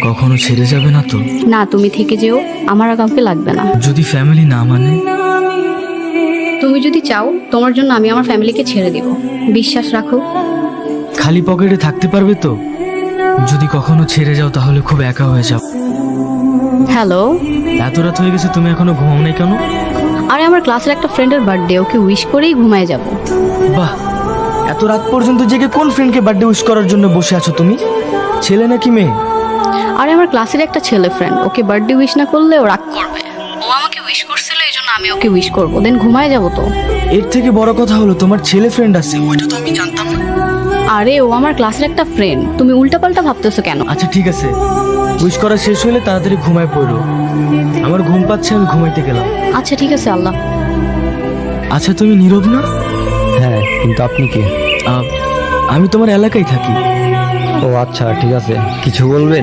কখনো ছেড়ে যাবে না তো? না, তুমি থেকে যেও, আমার আর কাউকে লাগবে না। যদি ফ্যামিলি না মানে? তুমি যদি চাও তোমার জন্য আমি আমার ফ্যামিলিকে ছেড়ে দিব, বিশ্বাস রাখো। খালি পকেটে থাকতে পারবে তো? যদি কখনো ছেড়ে যাও তাহলে খুব একা হয়ে যাও। হ্যালো। এত রাত হয়ে গেছে, তুমি এখনো ঘুমাও নাই কেন? আরে আমার ক্লাসের একটা ফ্রেন্ডের বার্থডে, ওকে উইশ করেই ঘুমায় যাব। বাহ, এত রাত পর্যন্ত জেগে কোন ফ্রেন্ডকে বার্থডে উইশ করার জন্য বসে আছো তুমি? ছেলে নাকি মেয়ে? আরে আমার ক্লাসের একটা ছেলে ফ্রেন্ড, ওকে বার্থডে উইশ না করলে ও রাগ করবে। ও আমাকে উইশ করছিল, এই জন্য আমি ওকে উইশ করবো, দেন ঘুমায় যাব তো। এর থেকে বড় কথা হলো তোমার ছেলে ফ্রেন্ড আছে, ওইটা তো আমি জানতাম না। আরে ও আমার ক্লাসের একটা ফ্রেন্ড, তুমি উল্টাপাল্টা ভাবতেছো কেন? আচ্ছা ঠিক আছে, উইশ করা শেষ হলে তাড়াতাড়ি ঘুমায় পড়ো। আমার ঘুম পাচ্ছে, আমি ঘুমাইতে গেলাম। আচ্ছা ঠিক আছে, আল্লাহ। আচ্ছা তুমি নীরব না? হ্যাঁ, কিন্তু আপনি কে? আমি তোমার এলাকায় থাকি। ও আচ্ছা, ঠিক আছে, কিছু বলবেন?